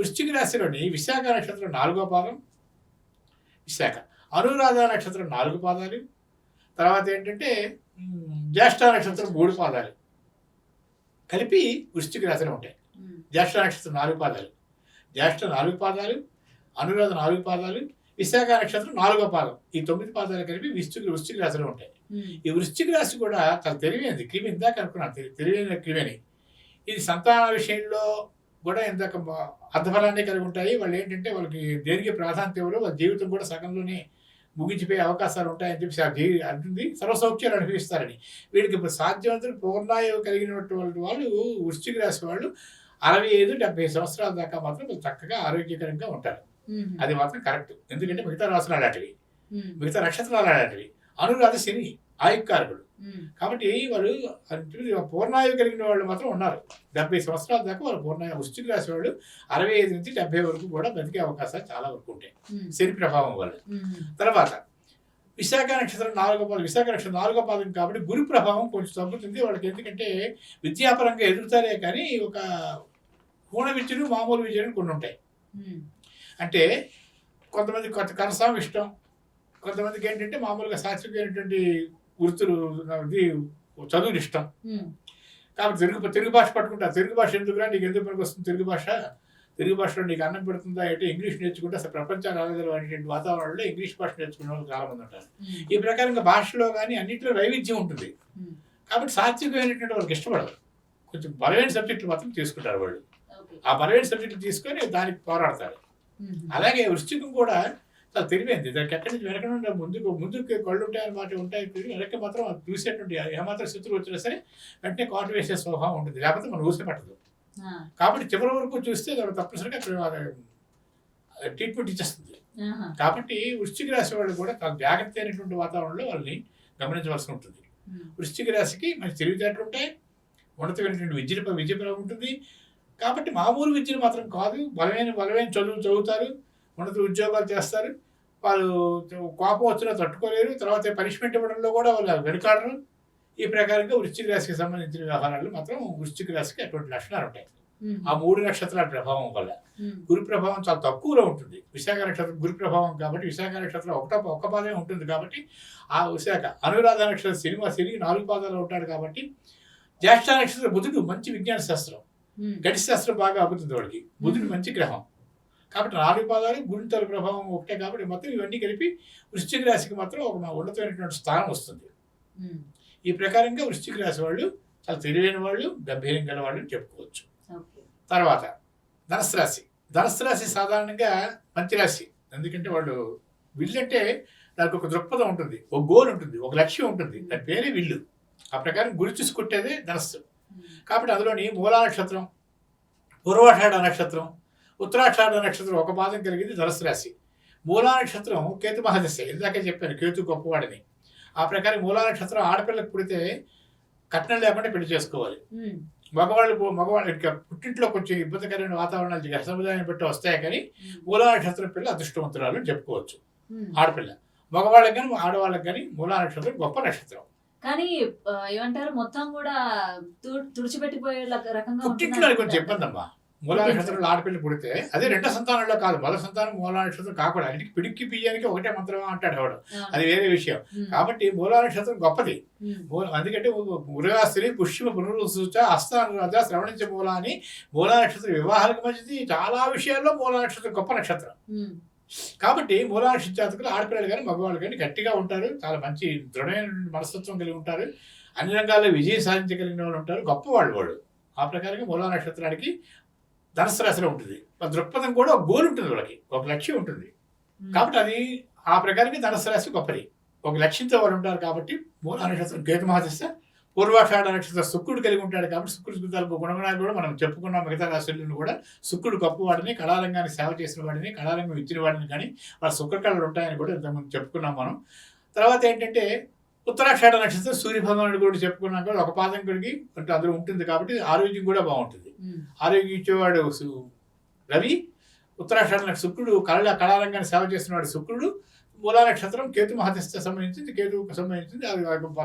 వృశ్చిక రాశిలోని విశాఖ నక్షత్రం 4వ పాదం, విశాఖ. అనురాధ నక్షత్రం 4 పాదాలు, తర్వాత ఏంటంటే జ్యేష్ఠ నక్షత్రం 3 పాదాలు కలిపి వృశ్చిక రాశిలో ఉంటాయి. జ్యేష్ఠ నక్షత్రం 4 పాదాలు, జ్యేష్ఠ 4 పాదాలు, అనురాధ 4 పాదాలు, విశాఖ నక్షత్రం 4వ పాదం, ఈ 9 పాదాలు కలిపి వృశ్చిక రాశిలో ఉంటాయి. ఈ వృశ్చిక రాశి కూడా చాలా తెలివైనది. క్రిమి ఇందాక అనుకున్నాను, తెలివైన క్రిమిని. ఇది సంతాన విషయంలో కూడా ఇందాక అర్థఫలాన్ని కలిగి ఉంటాయి. వాళ్ళు ఏంటంటే వాళ్ళకి దేనికి ప్రాధాన్యత ఇవ్వరు, వాళ్ళ జీవితం కూడా సగంలోనే ముగించిపోయే అవకాశాలు ఉంటాయని చెప్పి అంటుంది. సర్వసౌఖ్యాలు అనుభవిస్తారని. వీడికి ఇప్పుడు సాధ్యవంతులు పూర్ణాయువు కలిగినటువంటి వాళ్ళు వృశ్చిక రాశి వాళ్ళు 65-70 సంవత్సరాల దాకా మాత్రం చక్కగా ఆరోగ్యకరంగా ఉంటారు. అది మాత్రం కరెక్ట్. ఎందుకంటే మిగతా రాశులు అలాంటివి, మిగతా నక్షత్రాలు అలాంటివి. అనురాధ శని ఆయుకారకుడు కాబట్టి వాళ్ళు పూర్ణాయువు కలిగిన వాళ్ళు మాత్రం ఉన్నారు. 70 సంవత్సరాల దాకా వాళ్ళు పూర్ణాయు. వృశ్చిక రాశి వాళ్ళు 65-70 వరకు కూడా బతికే అవకాశాలు చాలా వరకు ఉంటాయి శని ప్రభావం వల్ల. తర్వాత విశాఖ నక్షత్రం 4వ పాదం, విశాఖ నక్షత్రం 4వ పాదం కాబట్టి గురు ప్రభావం కొంచెం తగ్గుతుంది వాళ్ళకి. ఎందుకంటే విద్యాపరంగా ఎదుగుతారే కానీ ఒక హూణ విద్యలు మామూలు విద్యలు కొన్ని ఉంటాయి. అంటే కొంతమంది కొత్త కనసాం ఇష్టం, కొంతమందికి ఏంటంటే మామూలుగా శాస్త్రీయమైనటువంటి వృత్తులు చదువులు ఇష్టం. కాబట్టి తెలుగు భాష పట్టుకుంటా. తెలుగు భాష ఎందుకురా నీకు ఎందుకు పనికి వస్తుంది తెలుగు భాష, తెలుగు భాషలో నీకు అన్నం పెడుతుందా అంటే ఇంగ్లీష్ నేర్చుకుంటే అసలు ప్రపంచాన్ని ఆగగలనేటువంటి వాతావరణంలో ఇంగ్లీష్ భాష నేర్చుకునే వాళ్ళు చాలా మంది ఉంటారు. ఈ ప్రకారంగా భాషలో కానీ అన్నింటిలో వైవిధ్యం ఉంటుంది. కాబట్టి సాత్వికమైనటువంటి వాళ్ళకి ఇష్టపడరు. కొంచెం బలమైన సబ్జెక్టులు మాత్రం తీసుకుంటారు వాళ్ళు. ఆ బలమైన సబ్జెక్టులు తీసుకొని దానికి పోరాడతారు. అలాగే వృశ్చికం కూడా చాలా తెలివైంది. దానికి ఎక్కడి నుంచి వెనక నుండి ముందుకు కళ్ళు ఉంటాయన్నమాట ఉంటాయి. వెనక్కి మాత్రం చూసేటువంటి ఏమాత్రం శత్రువు వచ్చినా సరే వెంటనే కాటు వేసే స్వభావం ఉంటుంది. లేకపోతే మనం ఊసే పట్టదు. కాబట్టి చివరి వరకు చూస్తే తప్పనిసరిగా ట్రీట్మెంట్ ఇచ్చేస్తుంది. కాబట్టి వృశ్చిక రాశి వాళ్ళు కూడా చాలా జాగ్రత్త అయినటువంటి వాతావరణంలో వాళ్ళని గమనించవలసి ఉంటుంది. వృశ్చిక రాశికి మంచి తెలివితేటలు ఉంటాయి, ఉన్నతమైనటువంటి విద్యపరం ఉంటుంది. కాబట్టి మామూలు విద్యలు మాత్రం కాదు, బలమైన చదువులు చదువుతారు, ఉన్నత ఉద్యోగాలు చేస్తారు. వాళ్ళు కోపం వచ్చినా తట్టుకోలేరు. తర్వాత పనిష్మెంట్ ఇవ్వడంలో కూడా వాళ్ళు వెనుకాడరు. ఈ ప్రకారంగా వృశ్చిక రాశికి సంబంధించిన వ్యవహారాలు మాత్రం వృశ్చిక రాశికి అటువంటి లక్షణాలు ఉంటాయి. ఆ 3 నక్షత్రాల ప్రభావం వల్ల గురు ప్రభావం చాలా తక్కువలో ఉంటుంది. విశాఖ నక్షత్రం గురు ప్రభావం కాబట్టి విశాఖ నక్షత్రం ఒక్క పాదమే ఉంటుంది. కాబట్టి ఆ విశాఖ అనురాధ నక్షత్రం శని 4 పాదాలు ఉంటాడు. కాబట్టి జ్యేష్ఠ నక్షత్రం బుధుడు మంచి విజ్ఞాన శాస్త్రం, గణిత శాస్త్రం బాగా అబ్బుతుంది వాడికి. బుధుడు మంచి గ్రహం కాబట్టి 4 పాదాలు గుణితల ప్రభావం ఒకటే. కాబట్టి మొత్తం ఇవన్నీ కలిపి వృశ్చిక రాశికి మాత్రం ఒక ఉన్నతమైనటువంటి స్థానం వస్తుంది. ఈ ప్రకారంగా వృశ్చిక రాశి వాళ్ళు చాలా తెలివైన వాళ్ళు, గంభీరం గల వాళ్ళు చెప్పుకోవచ్చు. తర్వాత ధనుస్సు రాశి. ధనుస్సు రాశి సాధారణంగా మంచి రాశి. ఎందుకంటే వాళ్ళు విల్లు అంటే దానికి ఒక దృక్పథం ఉంటుంది, ఒక గోల్ ఉంటుంది, ఒక లక్ష్యం ఉంటుంది. దాని పేరే విల్లు. ఆ ప్రకారం గురి చూసుకుంటేదే ధనుస్సు. కాబట్టి అందులోని మూలా నక్షత్రం, పూర్వాషాఢ నక్షత్రం, ఉత్తరాషాఢ నక్షత్రం ఒక పాదం కలిగింది ధనుస్సు రాశి. మూలా నక్షత్రం కేతు మహాదశ. ఇందాకే చెప్పాను కేతు గొప్పవాడని. ఆ ప్రకారం మూలా నక్షత్రం ఆడపిల్లకు పుడితే కట్నం లేకుండా పెళ్లి చేసుకోవాలి. మగవాళ్ళు ఇంకా పుట్టింట్లో కొంచెం ఇబ్బందికరమైన వాతావరణాలు సముదాయాన్ని బట్టి వస్తాయి. కానీ మూలా నక్షత్రం పిల్ల అదృష్టవంతురాలు అని చెప్పుకోవచ్చు. ఆడపిల్ల మగవాళ్ళకి కానీ ఆడవాళ్ళకి కానీ మూలా నక్షత్రం గొప్ప నక్షత్రం. కానీ ఏమంటారు మొత్తం కూడా తుడిచిపెట్టిపోయే రకంగా పుట్టింట్లో కొంచెం ఇబ్బంది అమ్మా. మూలా నక్షత్రంలో ఆడపిల్ల పుడితే అదే రెండో సంతానంలో కాదు, మొదటి సంతానం మూలా నక్షత్రం కాకూడదు. అన్నిటికి పిడికి బియ్యానికి ఒకటే మంత్రం అంటాడు ఎవడు, అది వేరే విషయం. కాబట్టి మూలా నక్షత్రం గొప్పది. అందుకంటే మృగాస్త్రి పుష్యమ పునరుసూచ హస్తానురాజ శ్రవణించ మూల అని మూలా నక్షత్రం వివాహాలకు మంచిది. చాలా విషయాల్లో మూలా నక్షత్రం గొప్ప నక్షత్రం. కాబట్టి మూలా నక్షత్ర జాతకులు ఆడపిల్లలు కానీ మగవాళ్ళు కానీ గట్టిగా ఉంటారు, చాలా మంచి దృఢమైన మనస్తత్వం కలిగి ఉంటారు, అన్ని రంగాల్లో విజయం సాధించగలిగిన వాళ్ళు ఉంటారు, గొప్పవాళ్ళు వాళ్ళు. ఆ ప్రకారంగా మూలా నక్షత్రానికి ధనుస్సు రాశిలో ఉంటుంది. దృక్పథం కూడా ఒక గోల్ ఉంటుంది, వాళ్ళకి ఒక లక్ష్యం ఉంటుంది. కాబట్టి అది ఆ ప్రకారంగా ధనుస్సు రాశి గొప్పది, ఒక లక్ష్యంతో వాళ్ళు ఉంటారు. కాబట్టి మూలా నక్షత్రం కేతు మహాదశ, పూర్వాషాఢ నక్షత్రం శుక్రుడు కలిగి ఉంటాడు. కాబట్టి శుక్రుడు తాలూకు గుణగణాలు కూడా మనం చెప్పుకున్నాం. మిగతా రాశులను కూడా శుక్రుడు గొప్పవాడిని, కళారంగాన్ని సేవ చేసిన వాడిని, కళారంగం ఇచ్చిన వాడిని కానీ వాళ్ళ శుక్రకళలు ఉంటాయని కూడా ఇంతకుముందు చెప్పుకున్నాం మనం. తర్వాత ఏంటంటే ఉత్తరాషాఢ నక్షత్రం సూర్యభగవానుడు కూడా చెప్పుకున్నాం కూడా ఒక పాదం కలిగి అంటే అందులో ఉంటుంది. కాబట్టి ఆరోగ్యం కూడా బాగుంటుంది. ఆరోగ్యం ఇచ్చేవాడు రవి, ఉత్తరాషాఢ శుక్రుడు కళారంగాన్ని సేవ చేసిన వాడు శుక్రుడు, మూలా నక్షత్రం కేతు మహదశ సంబంధించింది, కేతువుకు సంబంధించింది. అది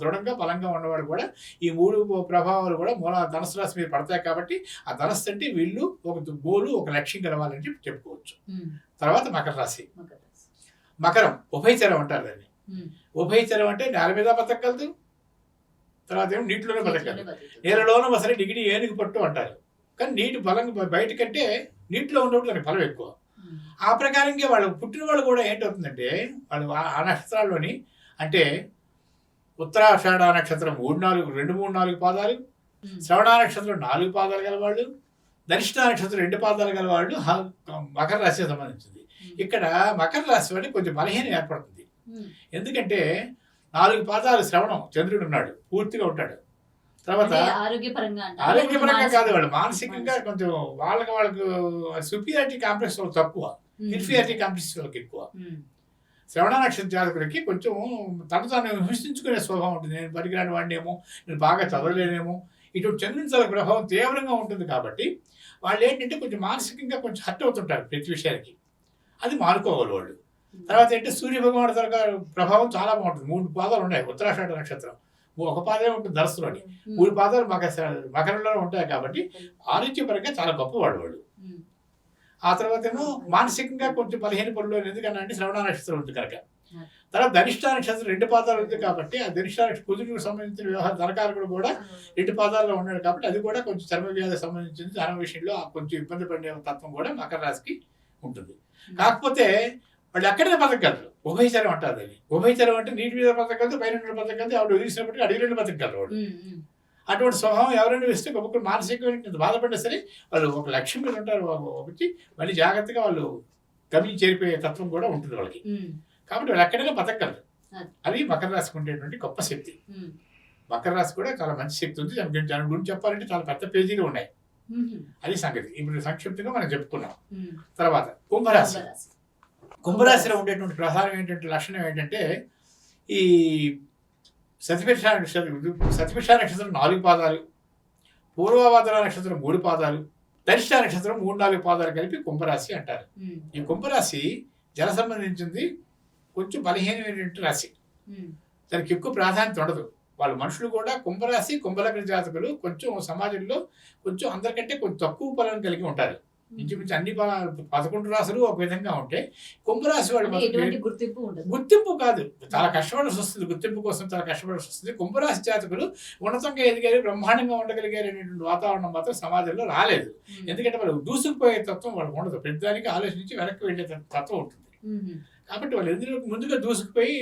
దృఢంగా బలంగా ఉన్నవాడు కూడా ఈ 3 ప్రభావాలు కూడా ధనుసు రాశి మీద పడతాయి కాబట్టి ఆ ధనస్సు అంటే వీళ్ళు ఒక గోలు, ఒక లక్ష్యం కలవాలని చెప్పి చెప్పుకోవచ్చు. తర్వాత మకర రాశి. మకరం ఉభయచరం అంటారు దాన్ని. ఉభయచరం అంటే నేల మీద బతకగలదు, తర్వాత ఏమో నీటిలోనే బతకగలదు. నీళ్ళలోనూ అసలు డిగిడి ఏనుగు పట్టు అంటారు. కానీ నీటి బలం బయటకంటే నీటిలో ఉన్నప్పుడు దానికి బలం ఎక్కువ. ఆ ప్రకారంగా వాళ్ళు పుట్టిన వాళ్ళు కూడా ఏంటవుతుందంటే వాళ్ళు ఆ నక్షత్రాల్లోని అంటే ఉత్తరాషాఢ నక్షత్రం 2-3-4 పాదాలు, శ్రవణ నక్షత్రం 4 పాదాలు గలవాళ్ళు, ధనిష్ట నక్షత్రం 2 పాదాలు గలవాళ్ళు మకర రాశికి సంబంధించింది. ఇక్కడ మకర రాశి వాడికి కొంచెం బలహీనం ఏర్పడుతుంది. ఎందుకంటే 4 పాదాలు శ్రవణం, చంద్రుడు ఉన్నాడు, పూర్తిగా ఉంటాడు. తర్వాత ఆరోగ్యపరంగా కాదు, వాళ్ళు మానసికంగా కొంచెం వాళ్ళకు సుపీరియారిటీ కాంప్లెక్స్ తక్కువ, ఇన్ఫీరియారిటీ కాంప్లెక్స్ వాళ్ళకి ఎక్కువ. శ్రవణ నక్షత్ర జాతకులకి కొంచెం తాను హింసించుకునే స్వభావం ఉంటుంది. నేను పనికిరాని వాడినేమో, నేను బాగా చదవలేనేమో, ఇటువంటి చంద్రుని ప్రభావం తీవ్రంగా ఉంటుంది. కాబట్టి వాళ్ళు ఏంటంటే కొంచెం మానసికంగా కొంచెం హర్ట్ అవుతుంటారు ప్రతి విషయానికి. అది మానుకోవాలి వాళ్ళు. తర్వాత ఏంటంటే సూర్య భగవానుడి ప్రభావం చాలా బాగుంటుంది. 3 పాదాలు ఉన్నాయి ఉత్తరాషాఢ నక్షత్రం, ఒక పాదమే ఉంటుంది ధనస్సులోని, 3 పాదాలు మకరంలో ఉంటాయి. కాబట్టి ఆరోగ్యపరంగా చాలా గొప్పవాడు వాళ్ళు. ఆ తర్వాత ఏమో మానసికంగా కొంచెం బలహీన పనులు, ఎందుకన్నా అంటే శ్రవణ నక్షత్రం ఉంది కనుక. తర్వాత ధనిష్ట నక్షత్రం 2 పాదాలు ఉంది కాబట్టి ఆ ధనిష్ట కుదురుకు సంబంధించిన వ్యవహార ధనకారకుడు కూడా 2 పాదాల్లో ఉన్నాడు కాబట్టి అది కూడా కొంచెం చర్మ వ్యాధికి సంబంధించింది. ధనం విషయంలో కొంచెం ఇబ్బంది పడే తత్వం కూడా మకర రాశికి ఉంటుంది. కాకపోతే వాళ్ళు ఎక్కడైనా బతకగలరు. ఉభయచరం అంటారు దాన్ని. ఉభయచరం అంటే నీటి మీద బతకగలదు, పైన బతకగలదు, ఆవిడ వదిలిసినప్పటికీ అడిగిలో బతకగలరు వాడు. అటువంటి స్వభావం ఎవరైనా వేస్తే ఒక్కొక్కరు మానసికమైన బాధపడ్డా సరే వాళ్ళు ఒక లక్ష్యం మీద ఉంటారు. ఒకటి మళ్ళీ జాగ్రత్తగా వాళ్ళు గమ్యం చేరిపోయే తత్వం కూడా ఉంటుంది వాళ్ళకి. కాబట్టి వాళ్ళు ఎక్కడైనా బతకగలరు. అది మకర రాశికి ఉండేటువంటి గొప్ప శక్తి. మకర రాశి కూడా చాలా మంచి శక్తి ఉంది. దాని గురించి చెప్పాలంటే చాలా పెద్ద పేజీలు ఉన్నాయి. అది సంగతి. ఇప్పుడు సంక్షిప్తంగా మనం చెప్పుకున్నాం. తర్వాత కుంభరాశి. కుంభరాశిలో ఉండేటువంటి ప్రధానం ఏంటంటే లక్షణం ఏంటంటే ఈ సతిభిష నక్షత్రం 4 పాదాలు, పూర్వభద్ర నక్షత్రం 3 పాదాలు, ధనిష్ట నక్షత్రం 3-4 పాదాలు కలిపి కుంభరాశి అంటారు. ఈ కుంభరాశి జల సంబంధించింది, కొంచెం బలహీనమైనటువంటి రాశి. దానికి ఎక్కువ ప్రాధాన్యత ఉండదు. వాళ్ళ మనుషులు కూడా కుంభరాశి, కుంభలగ్న జాతకులు కొంచెం సమాజంలో కొంచెం అందరికంటే కొంచెం తక్కువ ఫలం కలిగి ఉంటారు. ఇంచుమించు అన్ని 11 రాశులు ఒక విధంగా ఉంటే కుంభరాశి వాళ్ళు గుర్తింపు కాదు, చాలా కష్టపడాల్సి వస్తుంది. గుర్తింపు కోసం చాలా కష్టపడాల్సి వస్తుంది. కుంభరాశి జాతకులు ఉన్నతంగా ఎదిగారు, బ్రహ్మాండంగా ఉండగలిగారు అనేటువంటి వాతావరణం మాత్రం సమాజంలో రాలేదు. ఎందుకంటే వాళ్ళు దూసుకుపోయే తత్వం వాళ్ళకు ఉండదు. ప్రతిదానికి ఆలోచించి వెనక్కి వెళ్ళే తత్వం ఉంటుంది. కాబట్టి వాళ్ళు ఎందుకు ముందుగా దూసుకుపోయి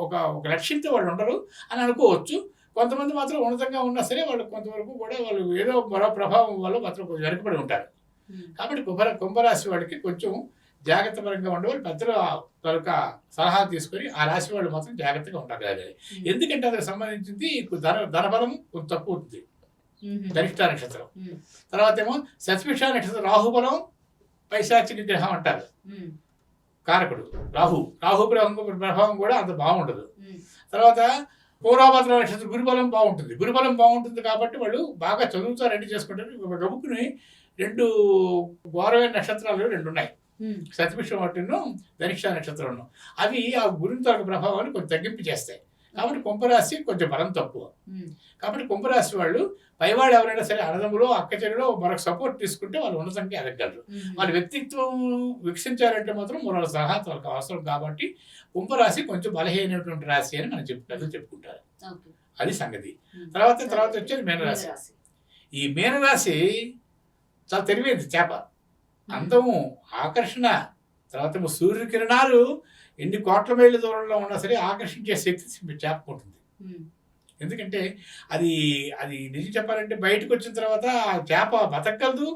ఒక లక్ష్యంతో వాళ్ళు ఉండరు అని అనుకోవచ్చు. కొంతమంది మాత్రం ఉన్నతంగా ఉన్నా సరే వాళ్ళు కొంతవరకు కూడా వాళ్ళు ఏదో మరో ప్రభావం వల్ల మాత్రం కొంచెం వెనకబడి ఉంటారు. కాబట్టి కుంభరాశి వాడికి కొంచెం జాగ్రత్త పరంగా ఉండేవాళ్ళు పెద్దల తాలూకా సలహా తీసుకొని ఆ రాశి వాళ్ళు మాత్రం జాగ్రత్తగా ఉంటారు. ఎందుకంటే దానికి సంబంధించింది ధనబలం కొంచెం తక్కువ ఉంటుంది. ధనిష్ట నక్షత్రం తర్వాత ఏమో సత్పిష నక్షత్రం రాహుబలం, పైశాచిక గ్రహం అంటారు. కారకుడు రాహు ప్రభావం కూడా అంత బాగుండదు. తర్వాత పూర్వభద్ర నక్షత్రం గురుబలం బాగుంటుంది కాబట్టి వాళ్ళు బాగా చదువుతారు, రెడీ చేసుకుంటారు. గబుక్కుని 2 ఘోరమైన నక్షత్రాలు 2 ఉన్నాయి, సతిభిషం ఒకటిను ధనిష్ట నక్షత్రం. అవి ఆ గురుని తాలూకు ప్రభావాన్ని కొంచెం తగ్గింపు చేస్తాయి. కాబట్టి కుంభరాశి కొంచెం బలం తక్కువ. కాబట్టి కుంభరాశి వాళ్ళు పైవాడు ఎవరైనా సరే అన్నదమ్ములో అక్కచెల్లిలో మరొక సపోర్ట్ తీసుకుంటే వాళ్ళు ఉన్నతంగా ఎదగలరు. వాళ్ళ వ్యక్తిత్వం వికసించాలంటే మాత్రం మరొక సలహా వాళ్ళకి అవసరం. కాబట్టి కుంభరాశి కొంచెం బలహీనటువంటి రాశి అని మనం చెప్పుకుంటారు. అది సంగతి. తర్వాత వచ్చేది మీనరాశి. ఈ మీనరాశి చాలా తెలివైంది చేప. అందము, ఆకర్షణ, తర్వాత సూర్యకిరణాలు ఎన్ని కోట్ల మైళ్ళ దూరంలో ఉన్నా సరే ఆకర్షించే శక్తి చేపకుంటుంది. ఎందుకంటే అది నిజం చెప్పాలంటే బయటకు వచ్చిన తర్వాత ఆ చేప బతకగలదు.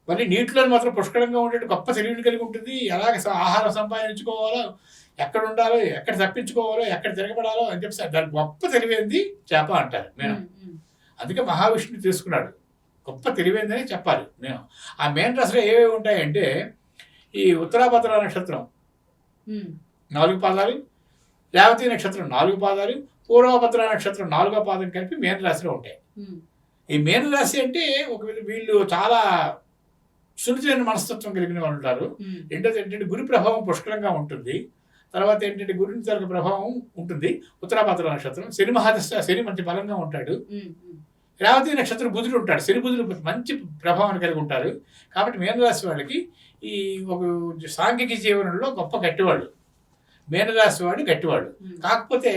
మళ్ళీ నీటిలో మాత్రం పుష్కలంగా ఉండేది గొప్ప తెలివిని కలిగి ఉంటుంది. ఎలాగ ఆహారం సంపాదించుకోవాలో, ఎక్కడ ఉండాలో, ఎక్కడ తప్పించుకోవాలో, ఎక్కడ తిరగబడాలో అని చెప్పి దాని గొప్ప తెలివైంది చేప అంటారు. నేను అందుకే మహావిష్ణువు తీసుకున్నాడు. గొప్ప తెలివైందని చెప్పాలి. నేను ఆ మెయిన్ రాశిలో ఏవేవి ఉంటాయంటే ఈ ఉత్తరాభద్ర నక్షత్రం 4 పాదాలు, రేవతి నక్షత్రం 4 పాదాలు, పూర్వభద్ర నక్షత్రం 4వ పాదం కలిపి మీన రాశిలో ఉంటాయి. ఈ మీన రాశి అంటే వీళ్ళు చాలా సున్నితమైన మనస్తత్వం కలిగిన వాళ్ళు ఉంటారు. రెండోది ఏంటంటే గురు ప్రభావం పుష్కలంగా ఉంటుంది. తర్వాత ఏంటంటే గురుని తాలూకు ప్రభావం ఉంటుంది. ఉత్తరాభాద్ర నక్షత్రం శని మహాదశ, శని మంచి బలంగా ఉంటాడు. రేవతి నక్షత్రం బుధుడు ఉంటాడు. శని బుధుడు మంచి ప్రభావాన్ని కలిగి ఉంటారు. కాబట్టి మీనరాశి వాళ్ళకి ఈ ఒక సాంఘిక జీవనంలో గొప్ప గట్టివాళ్ళు. మీనరాశి వాడు గట్టివాడు. కాకపోతే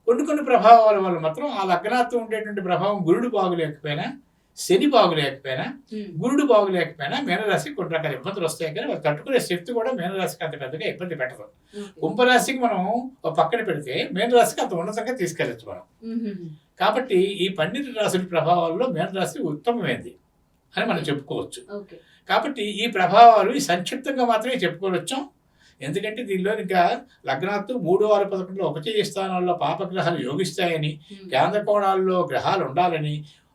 కొన్ని ప్రభావాల వల్ల మాత్రం ఆ లగ్నాతో ఉండేటువంటి ప్రభావం గురుడు బాగులేకపోయినా, శని బాగులేకపోయినా, గురుడు బాగులేకపోయినా మీనరాశికి కొన్ని రకాల ఇబ్బందులు వస్తాయి. కానీ వాళ్ళు తట్టుకునే శక్తి కూడా మీనరాశికి అంత పెద్దగా ఇబ్బంది పెట్టదు. కుంభరాశికి మనం ఒక పక్కన పెడితే మీనరాశికి అంత ఉన్నతంగా తీసుకెళ్ళచ్చు మనం. కాబట్టి ఈ 12 రాశుల ప్రభావాల్లో మీనరాశి ఉత్తమమైంది అని మనం చెప్పుకోవచ్చు. కాబట్టి ఈ ప్రభావాలు ఈ సంక్షిప్తంగా మాత్రమే చెప్పుకోవచ్చు. ఎందుకంటే దీనిలో ఇంకా లగ్నాత్తు 3, 6, 11 ఒకటే స్థానాల్లో పాపగ్రహాలు యోగిస్తాయని, కేంద్ర కోణాల్లో గ్రహాలు ఉండాలని,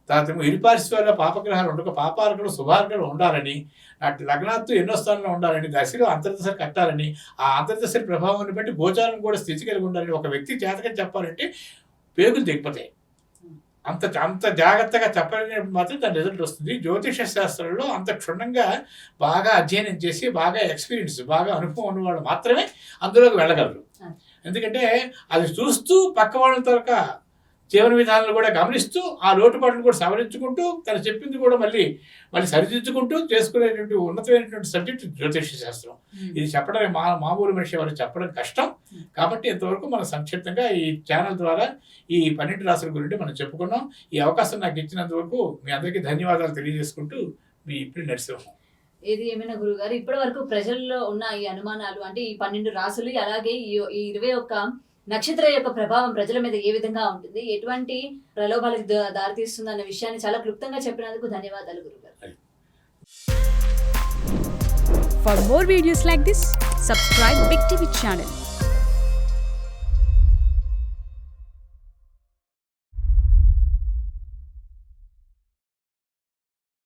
తర్వాత ఇరుపార్శ్వాల్లో పాపగ్రహాలు ఉండక పాపార్కులు శుభార్కులు ఉండాలని, అటు లగ్నాత్తు ఎన్నో స్థానంలో ఉండాలని, దశలో అంతర్దశ కట్టాలని, ఆ అంతర్దశ ప్రభావాన్ని బట్టి గోచారం కూడా స్థితి కలిగి ఉండాలని ఒక వ్యక్తి జాతకం చెప్పాలంటే పేగులు దిగిపోతాయి. అంత జాగ్రత్తగా చెప్పలేనప్పుడు మాత్రం దాని రిజల్ట్ వస్తుంది. జ్యోతిష శాస్త్రంలో అంత క్షుణ్ణంగా బాగా అధ్యయనం చేసి బాగా ఎక్స్పీరియన్స్, బాగా అనుభవం ఉన్న వాళ్ళు మాత్రమే అందులోకి వెళ్ళగలరు. ఎందుకంటే అది చూస్తూ పక్క వాళ్ళ తరక జీవన విధానాలు కూడా గమనిస్తూ ఆ లోటుపాట్లు కూడా సవరించుకుంటూ తను చెప్పింది కూడా మళ్ళీ సరిదిద్దుకుంటూ చేసుకునేటువంటి ఉన్నతమైనటువంటి సబ్జెక్ట్ జ్యోతిష శాస్త్రం. ఇది చెప్పడం మామూలు మనిషి ఎవరు చెప్పడం కష్టం. కాబట్టి ఇంతవరకు మనం సంక్షిప్తంగా ఈ ఛానల్ ద్వారా ఈ 12 రాశుల గురించి మనం చెప్పుకున్నాం. ఈ అవకాశం నాకు ఇచ్చినందువరకు మీ అందరికీ ధన్యవాదాలు తెలియజేసుకుంటూ మీ ఇప్పుడు నరసింహం. ఏది ఏమైనా గురుగారు, ఇప్పటి వరకు ప్రజల్లో ఉన్న ఈ అనుమానాలు అంటే ఈ 12 రాశులు అలాగే ఈ 21 నక్షత్ర యొక్క ప్రభావం ప్రజల మీద ఏ విధంగా ఉంటుంది, ఎటువంటి ప్రలోభాలకు దారితీస్తుంది అన్న విషయాన్ని చాలా క్లుప్తంగా చెప్పినందుకు ధన్యవాదాలు గురుగారు. For more videos like this, subscribe Big TV channel.